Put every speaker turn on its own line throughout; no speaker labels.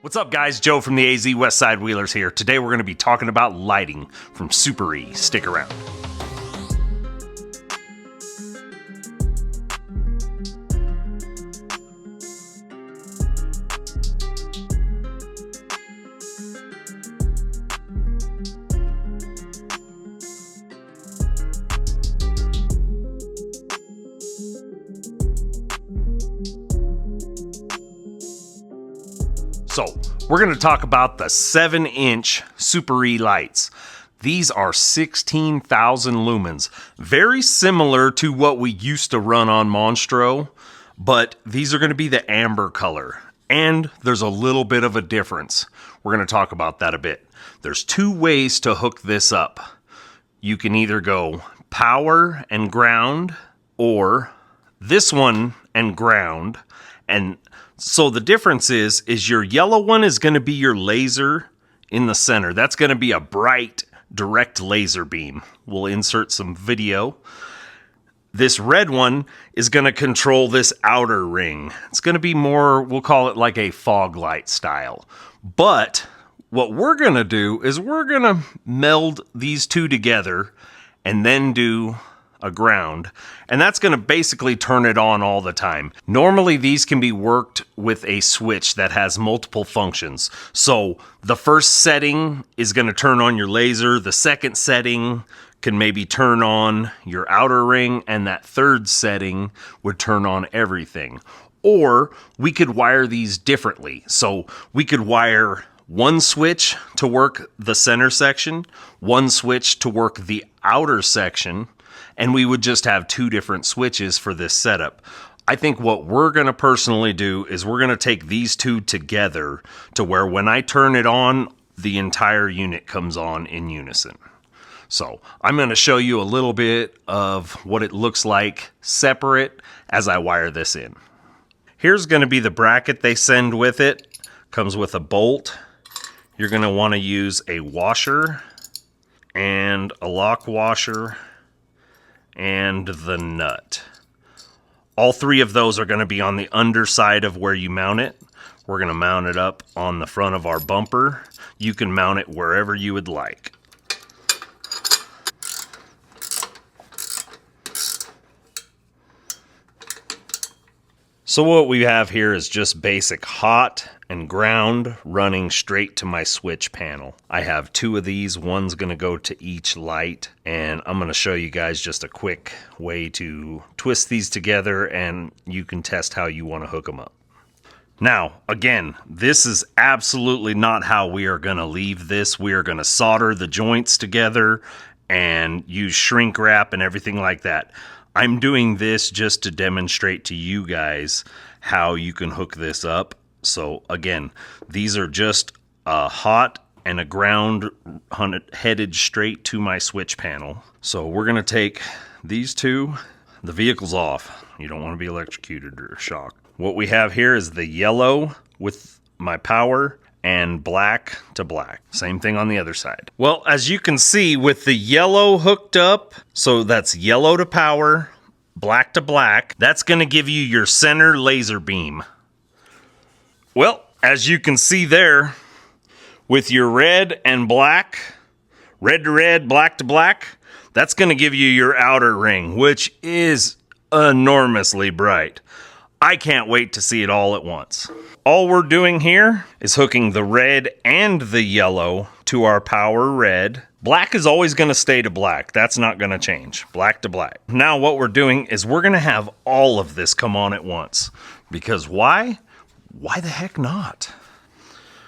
What's up, guys? Joe from the AZ Westside Wheelers here. Today we're going to be talking about lighting from Suparee. Stick around. So, we're going to talk about the 7-inch Suparee lights. These are 16,000 lumens. Very similar to what we used to run on Monstro, but these are going to be the amber color. And there's a little bit of a difference. We're going to talk about that a bit. There's two ways to hook this up. You can either go power and ground, or this one and ground. And so the difference is your yellow one is going to be your laser in the center. That's going to be a bright, direct laser beam. We'll insert some video. This red one is going to control this outer ring. It's going to be more, we'll call it like a fog light style. But what we're going to do is we're going to meld these two together and then do a ground, and that's going to basically turn it on all the time. Normally these can be worked with a switch that has multiple functions. So the first setting is going to turn on your laser, the second setting can maybe turn on your outer ring, and that third setting would turn on everything. Or we could wire these differently. So we could wire one switch to work the center section, one switch to work the outer section, and we would just have two different switches for this setup. I think what we're going to personally do is we're going to take these two together to where when I turn it on, the entire unit comes on in unison. So I'm going to show you a little bit of what it looks like separate as I wire this in. Here's going to be the bracket they send with it. Comes with a bolt. You're going to want to use a washer and a lock washer and the nut. All three of those are going to be on the underside of where you mount it. We're going to mount it up on the front of our bumper. You can mount it wherever you would like. So what we have here is just basic hot and ground running straight to my switch panel. I have two of these. One's going to go to each light, and I'm going to show you guys just a quick way to twist these together, and you can test how you want to hook them up. Now, again, this is absolutely not how we are going to leave this. We are going to solder the joints together and use shrink wrap and everything like that. I'm doing this just to demonstrate to you guys how you can hook this up. So again, these are just a hot and a ground headed straight to my switch panel. So we're going to take these two. The vehicle's off. You don't want to be electrocuted or shocked. What we have here is the yellow with my power and black to black. Same thing on the other side. Well, as you can see with the yellow hooked up, so that's yellow to power, black to black, that's going to give you your center laser beam. Well, as you can see there, with your red and black, red to red, black to black, that's going to give you your outer ring, which is enormously bright. I can't wait to see it all at once. All we're doing here is hooking the red and the yellow to our power red. Black is always going to stay to black. That's not going to change. Black to black. Now what we're doing is we're going to have all of this come on at once. Because why? Why the heck not?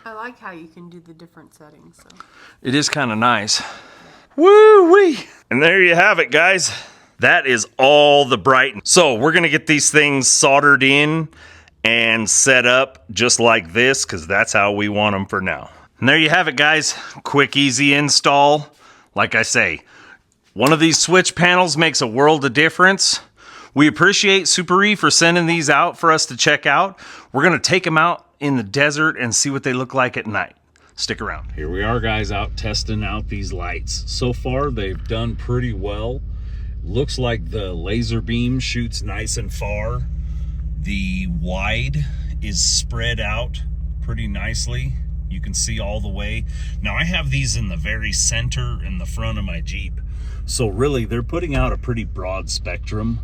I like how you can do the different settings. So.
It is kind of nice. Woo-wee! And there you have it, guys. That is all the bright. So we're going to get these things soldered in and set up just like this, because that's how we want them for now. And there you have it, guys. Quick, easy install. Like I say, one of these switch panels makes a world of difference. We appreciate Suparee for sending these out for us to check out. We're going to take them out in the desert and see what they look like at night. Stick around. Here we are, guys, out testing out these lights. So far, they've done pretty well. Looks like the laser beam shoots nice and far. The wide is spread out pretty nicely. You can see all the way. Now I have these in the very center in the front of my Jeep. So really they're putting out a pretty broad spectrum.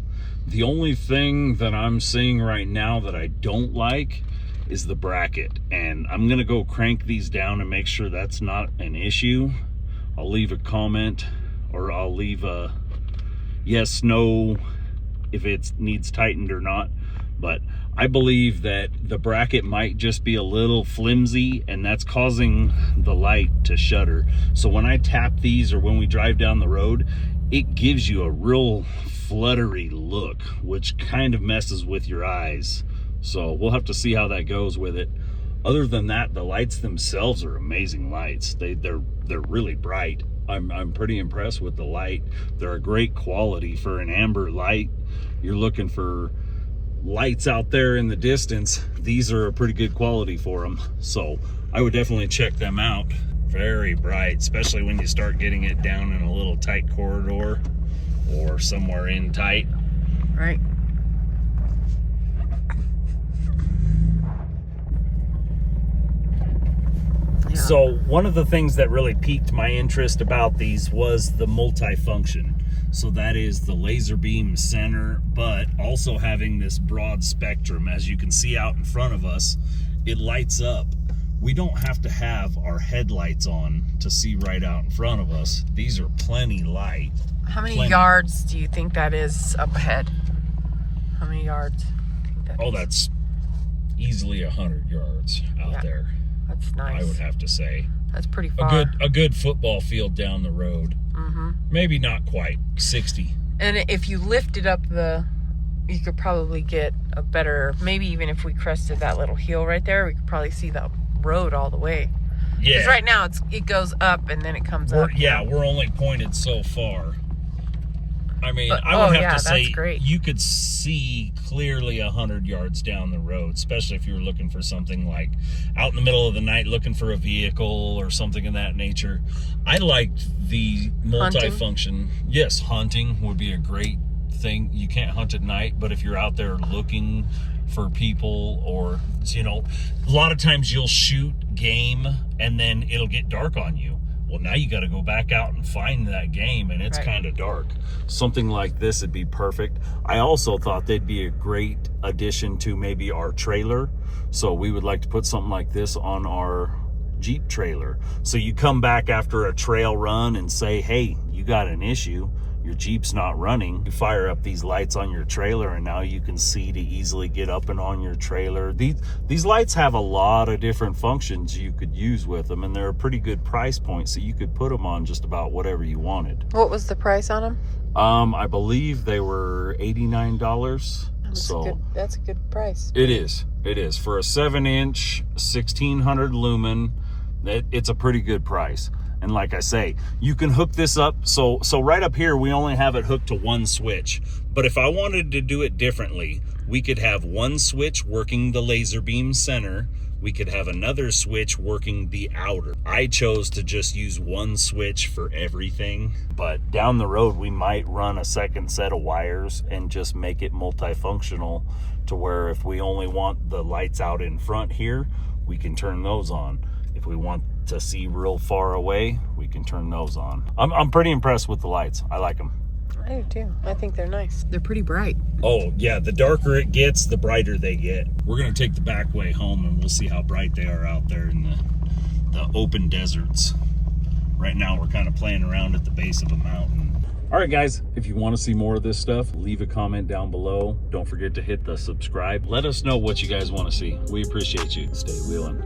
The only thing that I'm seeing right now that I don't like is the bracket. And I'm gonna go crank these down and make sure that's not an issue. I'll leave a comment, or I'll leave a yes, no, if it needs tightened or not. But I believe that the bracket might just be a little flimsy, and that's causing the light to shutter. So when I tap these, or when we drive down the road, it gives you a real fluttery look, which kind of messes with your eyes. So we'll have to see how that goes with it. Other than that, the lights themselves are amazing lights. They're really bright. I'm pretty impressed with the light. They're a great quality for an amber light. You're looking for lights out there in the distance, these are a pretty good quality for them. So I would definitely check them out. Very bright, especially when you start getting it down in a little tight corridor or somewhere in tight.
Right. Yeah.
So one of the things that really piqued my interest about these was the multifunction. So that is the laser beam center, but also having this broad spectrum. As you can see out in front of us, it lights up. We don't have to have our headlights on to see right out in front of us. These are plenty light.
How many yards do you think that is up ahead? How many yards do you think that is?
That's easily 100 yards out there.
That's nice.
I would have to say.
That's pretty far.
A good football field down the road. Maybe not quite 60.
And if you lifted up you could probably get a better, maybe even if we crested that little hill right there, we could probably see the road all the way.
Yeah.
Because right now it goes up and then it comes up.
Yeah, we're only pointed so far. I mean, I would have to say you could see clearly 100 yards down the road, especially if you were looking for something like out in the middle of the night, looking for a vehicle or something of that nature. I liked the multifunction. Yes, hunting would be a great thing. You can't hunt at night, but if you're out there looking for people, or, you know, a lot of times you'll shoot game and then it'll get dark on you. Well, now you got to go back out and find that game, and it's kind of dark. Something like this would be perfect. I also thought they'd be a great addition to maybe our trailer. So we would like to put something like this on our Jeep trailer. So you come back after a trail run and say, hey, you got an issue. Your Jeep's not running. You fire up these lights on your trailer, and now you can see to easily get up and on your trailer. These lights have a lot of different functions you could use with them, and they're a pretty good price point, so you could put them on just about whatever you wanted.
What was the price on them?
I believe they were $89.
That's a good price.
It is for a 7-inch 1600 lumen. It's a pretty good price. And like I say, you can hook this up. So right up here, we only have it hooked to one switch. But if I wanted to do it differently, we could have one switch working the laser beam center. We could have another switch working the outer. I chose to just use one switch for everything. But down the road, we might run a second set of wires and just make it multifunctional to where if we only want the lights out in front here, we can turn those on. If we want to see real far away, we can turn those on. I'm pretty impressed with the lights. I like them.
I do too. I think they're nice. They're pretty bright.
Oh yeah, the darker it gets, the brighter they get. We're gonna take the back way home and we'll see how bright they are out there in the open deserts. Right now we're kind of playing around at the base of a mountain. All right guys, if you want to see more of this stuff, leave a comment down below. Don't forget to hit the subscribe. Let us know what you guys want to see. We appreciate you. Stay wheeling.